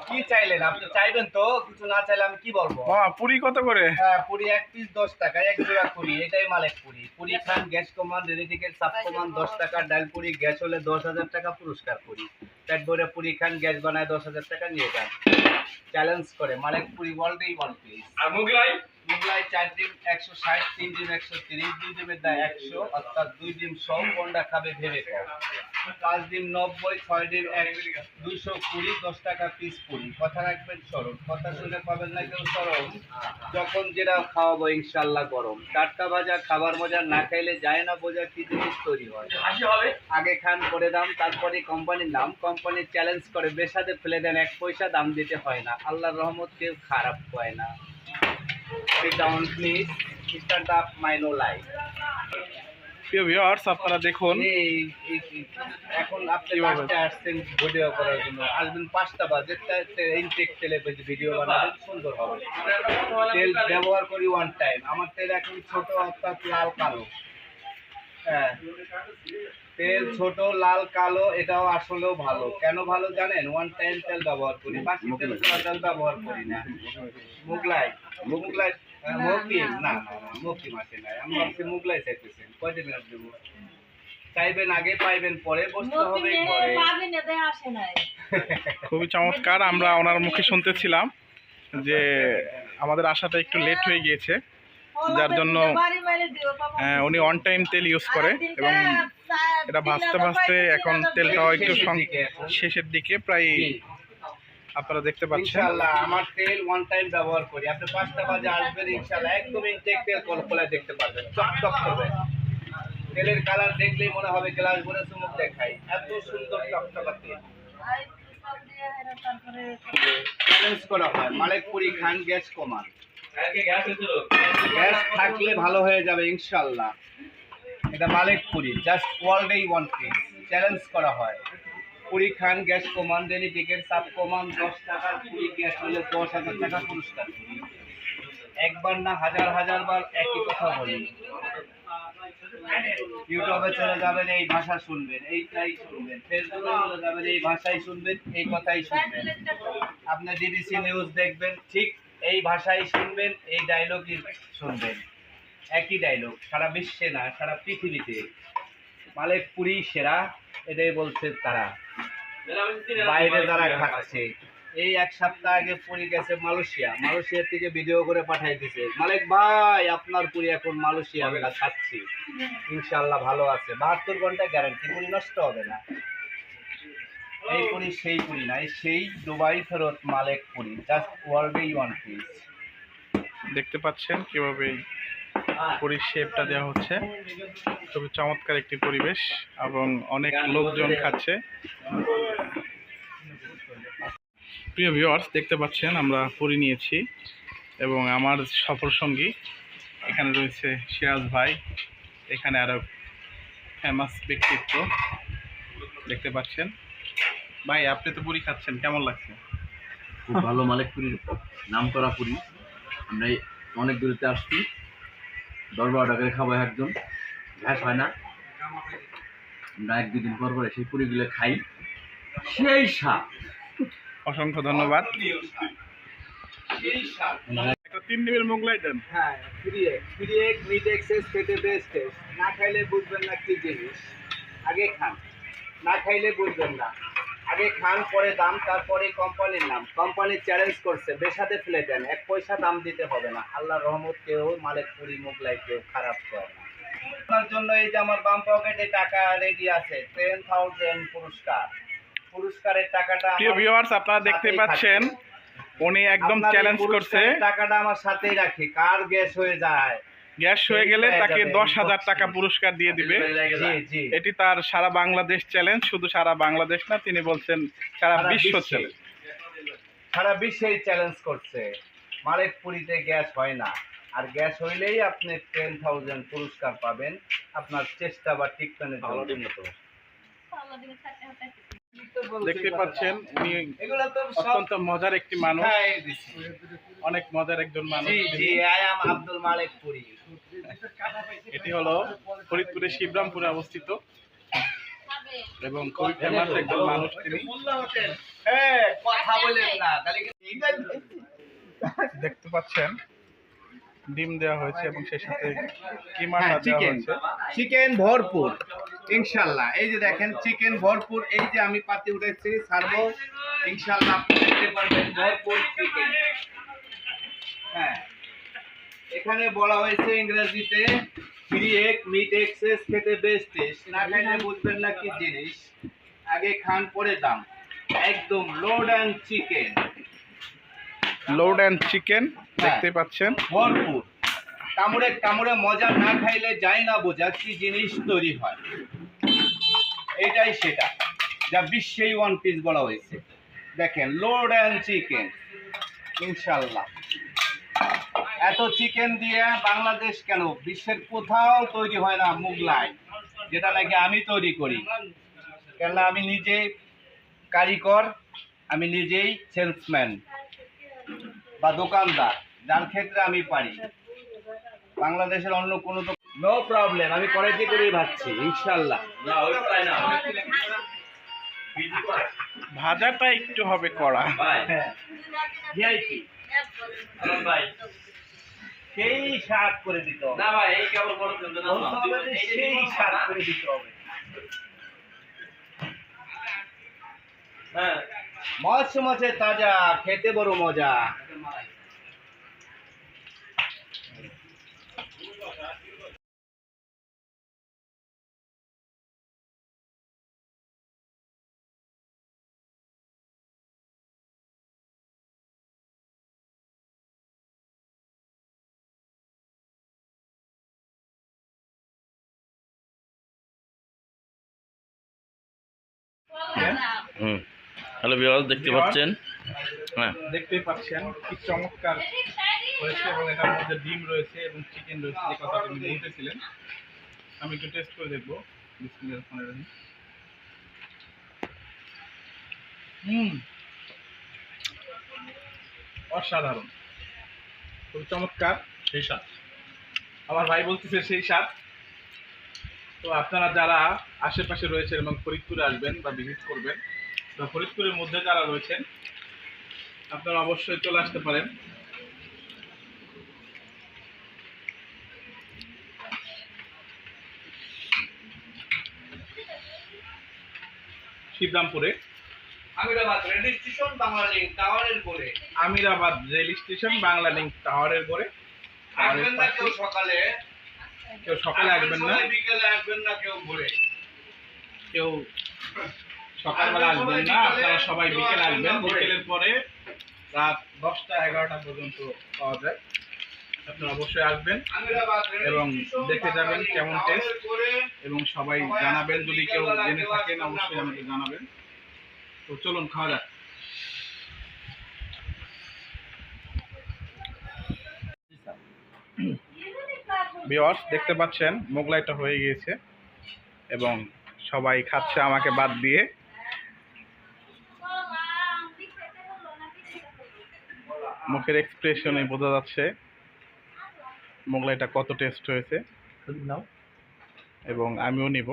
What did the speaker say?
কি চাইলেন আপনি? চাইবেন তো, কিছু না চাইলে আমি কি বলবো? পুরি কত করে? হ্যাঁ, পুরি এক পিস 10 টাকা, এক জোড়া পুরি, এটাই মালিক পুরি। পুরি খান, গ্যাস কমান, রেডি টিকেট, সাপ কমান 10 টাকা, ডাল পুরি, গ্যাস হলে 10,000 টাকা পুরস্কার পুরি। পেট ভরে পুরি খান, গ্যাস বানায় 10,000 টাকা নিয়ে যান। চ্যালেঞ্জ করে মালিক পুরি ওয়ার্ল্ডেই ওয়ান পিস। আর মোগলাই? মোগলাই 4 ডিম 160, 3 ডিম 130, 2 ডিমের দাম 100, অর্থাৎ 2 ডিম 100। কোনটা খাবে ভেবে খাও। 5 ডিম 90, 6 ডিম 220, 10 টাকা পিস পুরি। কথা রাখবেন স্মরণ, কথা শুনে পাবেন না কেউ স্মরণ। যখন যেটা খাওয়াবো ইনশাল্লাহ গরম টাটকা ভাজা, খাবার মজা না খাইলে যায় না বোঝা কি জিনিস তৈরি হয়। হাসি হবে? আগে খান পরে দাম, তারপরে কোম্পানির নাম। কোম্পানি চ্যালেঞ্জ করে বেসাতে ফেলে দেন, 1 পয়সা দাম দিতে হয় না। আল্লাহর রহমত কেউ খারাপ হয় না। Sit down please, start up my no life. প্রিয় ভিউয়ার্স, আপনারা দেখুন এখন আপনি লাস্টে আসছেন ভিডিও করার জন্য। আসবেন 5টা বাজে, ইনটেক তেলে ভিডিও বানাবেন, সুন্দর হবে। তেল ব্যবহার করি ওয়ান টাইম। আমার তেল এখন ছোট, অর্থাৎ লাল কালো। হ্যাঁ, তেল ছোট লাল কালো, এটাও আসলেও ভালো। কেন ভালো জানেন? ওয়ান টাইম তেল ব্যবহার করি, বাকি তেল তেল ব্যবহার করি না। মোগলাই মোগলাই মকিম না না না, মকিম আসে নাই। আমি ভাবছি মোগলাই চাইতেছেন। কয়দিন দেবো? চাইবেন আগে, পাইবেন পরে, বসতে হবে ঘরে। খুবই চমৎকার। আমরা ওনার মুখে শুনতেছিলাম যে আমাদের আসাটা একটু লেট হয়ে গিয়েছে, যার জন্য উনি অন টাইম তেল ইউজ করে এবং এটা ভাজতে ভাজতে এখন তেলটাও একটু শেষের দিকে, প্রায় আপনারা দেখতে পাচ্ছেন। ইনশাআল্লাহ আমার তেল ওয়ান টাইম ব্যবহার করি। আপনি 5টা বাজে আসবেন ইনশাআল্লাহ, একদম ইনটেক তেল কলকলা দেখতে পারবেন, চকচক করবে। তেলের কালার দেখলেই মনে হবে গ্লাস ভরে চুমুক দেখাই, এত সুন্দর চকচকা তেল। চ্যালেঞ্জ করা হয় মালিক পুরি খান, গ্যাস কমান। গ্যাস থাকলে ভালো হয়ে যাবে ইনশাআল্লাহ। এটা মালিক পুরি, জাস্ট ওয়ার্ল্ডেই ওয়ান পিস। চ্যালেঞ্জ করা হয় পুরি খান, গ্যাস কমান, ডেলি টিকেট, সাপ কমান 10 টাকার পুরি, গ্যাস হলে 10,000 টাকা পুরস্কার পুরি। একবার না হাজার হাজার বার একই কথা বলি। ইউটিউবে চলে যাবেন, এই ভাষা শুনবেন, এইটাই শুনবেন। ফেসবুকে চলে যাবেন, এই ভাষাই শুনবেন, এই কথাই শুনবেন। আপনি ডিবিসি নিউজ দেখবেন, ঠিক এই ভাষাই শুনবেন, এই ডায়লগই শুনবেন। একই ডায়লগ, সারা বিশ্বে না, সারা পৃথিবীতে মালিক পুরি সেরা, এটাই বলছে তারা। বাইরে যারা খাচ্ছে, এই 1 সপ্তাহ আগে পুরি গেছে মালয়েশিয়া থেকে ভিডিও করে পাঠাই দিছে, মালিক ভাই আপনার পুরি এখন মালয়েশিয়া আমরা খাচ্ছি, ইনশাআল্লাহ ভালো আছে। 72 ঘন্টা গ্যারান্টি, পুরি নষ্ট হবে না। এই পুরি সেই পুরি না, সেই দুবাই ফেরত মালিক পুরি, জাস্ট ওয়ার্ল্ডেই ওয়ান পিস। দেখতে পাচ্ছেন কিভাবে পুরীর শেপটা দেওয়া হচ্ছে। খুবই চমৎকার একটি পরিবেশ এবং অনেক লোকজন খাচ্ছে। প্রিয় ভিউয়ার্স, দেখতে পাচ্ছেন আমরা পুরি নিয়েছি এবং আমার সফর সঙ্গী এখানে রয়েছে সিরাজ ভাই, এখানে আরো ফেমাস ব্যক্তিত্ব দেখতে পাচ্ছেন। ভাই, আপনি তো পুরি খাচ্ছেন, কেমন লাগছে? খুব ভালো, মালিক পুরীর নাম করা পুরি। আমরা অনেক দূরতে আসছি, 10-12 টাকায় খাবো একজন, গ্যাস হয় না। আমরা 1-2 দিন পর পরে সেই পুরিগুলো খাই, সেই স্বাদ। অসংখ্য ধন্যবাদ। একটা 3 ডিমের মোগলাই দেন। হ্যাঁ, ফ্রি এগ মিট এক্সেস খেতে বেস্ট। না খাইলে বুঝবেন না কি জিনিস। আগে খান, না খাইলে বুঝবেন না। আগে খান পরে দাম, তারপরে কোম্পানির নাম। কোম্পানি চ্যালেঞ্জ করছে বেসাতে ফেলে দেন, 1 পয়সা দাম দিতে হবে না। আল্লাহর রহমত কেউ মালিক পুরি মোগলাই কেউ খারাপ করে না। আপনার জন্য এই যে আমার বাম পকেটে টাকা রেডি আছে, 10,000 পুরস্কার। পুরস্কারের টাকাটা প্রিয় ভিউয়ার্স, আপনারা দেখতে পাচ্ছেন উনি একদম চ্যালেঞ্জ করছে। টাকাটা আমার সাথেই রাখি, কার গ্যাস হয়ে যায়, গ্যাস হয়ে গেলে তাকে 10,000 টাকা পুরস্কার দিয়ে দিবে। এটি তার সারা বাংলাদেশ চ্যালেঞ্জ, শুধু সারা বাংলাদেশ না, তিনি বলছেন সারা বিশ্ব চ্যালেঞ্জ। সারা বিশ্বেই চ্যালেঞ্জ করছে। মালিক পুরিতে গ্যাস হয় না, আর গ্যাস হইলেই আপনি 10,000 পুরস্কার পাবেন আপনার চেষ্টা বা টিকটনের জন্য। দেখতে পাচ্ছেন উনি অত্যন্ত মজার একটি মানুষ, অনেক মজার একজন মানুষ। আব্দুল মালিক পুরি। এটি হলো ফরিদপুরের শিবরামপুরে অবস্থিত। এবং খুবই ফেমাস একজন মানুষ তিনি। হ্যাঁ, কথা বলেন না তাহলে দেখতে পাচ্ছেন ডিম দেওয়া হয়েছে এবং সেই সাথে কিমাটা দেওয়া চিকেন হয়েছে। চিকেন ভরপুর ইনশাল্লাহ। এই যে দেখেন চিকেন ভরপুর, এই যে আমি পাতি উঠেছি সারবো ইনশাল্লাহ, আপনি দেখতে পারবেন ভরপুর চিকেন। হ্যাঁ, এখানে বলা হয়েছে ইংরেজিতে 3 মিট এক্সেস খেতে বেস্ট টেস্ট, না খাইলে বুঝবেন না কি জিনিস, আগে খান পরে দাম। একদম load and chicken, load and chicken দেখতে পাচ্ছেন ভরপুর। কামড়ে কামড়ে মজা না খাইলে যায় না বোঝা কি জিনিস তৈরি হয়। এটাই সেটা যা বিশ্বেই ওয়ান পিস বলা হয়েছে। দেখেন লোড অ্যান্ড চিকেন ইনশাল্লাহ। এত চিকেন দিয়ে বাংলাদেশ কেন বিশ্বের কোথাও তৈরি হয় না মুগলাই, যেটা নাকি আমি তৈরি করি। কেননা আমি নিজে কারিগর, আমি নিজেই সেলসম্যান বা দোকানদার, যার ক্ষেত্রে আমি পারি। বাংলাদেশের অন্য কোনো তো নো প্রবলেম, আমি কড়াইতে করেই ভাবছি ইনশাল্লাহ। না ওইটাই না ভাজাটা একটু হবে কড়া। ভাই ভিআইপি ভাই সেই স্বাদ করে দিতে হবে, না ভাই এই কেবল বড় কিন্তু না বলতে হবে যে সেই স্বাদ করে দিতে হবে। হ্যাঁ মাছ মাছে তাজা, খেতে বড় মজা। হ্যালো ভিউয়ার্স, দেখতে পাচ্ছেন হ্যাঁ দেখতেই পাচ্ছেন কি চমৎকার হয়েছে এবং এটার মধ্যে ডিম রয়েছে এবং চিকেন রয়েছে, যে কথা আপনি বলতেছিলেন। আমি একটু টেস্ট করে দেখবো। বিসমিল্লাহির রহমানির রহিম। অসাধারণ, খুব চমৎকার, সেই স্বাদ। আমার ভাই বলতেছে সেই স্বাদ। তো আপনারা যারা আশেপাশে রয়েছেন এবং ফরিদপুরে আসবেন বা ভিজিট করবেন, বা ফরিদপুরের মধ্যে যারা রয়েছেন আপনারা অবশ্যই চলে আসতে পারেন। শিবরামপুরে Amirabad rail station Banglalink টাওয়ারের পরে। Amirabad rail station Banglalink টাওয়ারের পরে। আসবেন না কেউ সকালে, কেউ সকালে আসবেন না, বিকেলে আসবেন না, কেউ ভোরে। কেউ সকালবেলা আসবেন না, আপনারা সবাই বিকেলে আসবেন। বিকেলের পরে রাত 10টা 11টা পর্যন্ত পাওয়া যায়। আপনারা অবশ্যই আসবেন এবং দেখে যাবেন কেমন টেস্ট, এবং সবাই জানাবেন। যদি কেউ জেনে থাকেন অবশ্যই আমাকে জানাবেন। তো চলুন খাওয়া যাক। ভিউয়ার্স দেখতে পাচ্ছেন মোগলাইটা হয়ে গিয়েছে এবং সবাই খাচ্ছে আমাকে বাদ দিয়ে। মুখের এক্সপ্রেশনে বোঝা যাচ্ছে মোগলাইটা কত টেস্ট হয়েছে, এবং আমিও নিব।